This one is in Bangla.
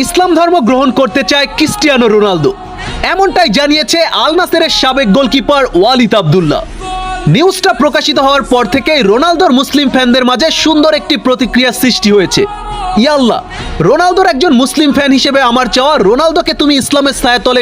ইসলাম ধর্ম গ্রহণ করতে চায় ক্রিস্টিয়ানো রোনালদো, এমনটাই জানিয়েছে আল নাসেরের সাবেক গোলকিপার ওয়ালিদ আব্দুল্লাহ। নিউজটা প্রকাশিত হওয়ার পর থেকেই রোনালদোর মুসলিম ফ্যানদের মাঝে সুন্দর একটি প্রতিক্রিয়া সৃষ্টি হয়েছে। ইয়াল্লাহ, রোনালদোর একজন মুসলিম ফ্যান হিসেবে আমার চাওয়া, রোনালদোকে তুমি ইসলামের ছায়াতলে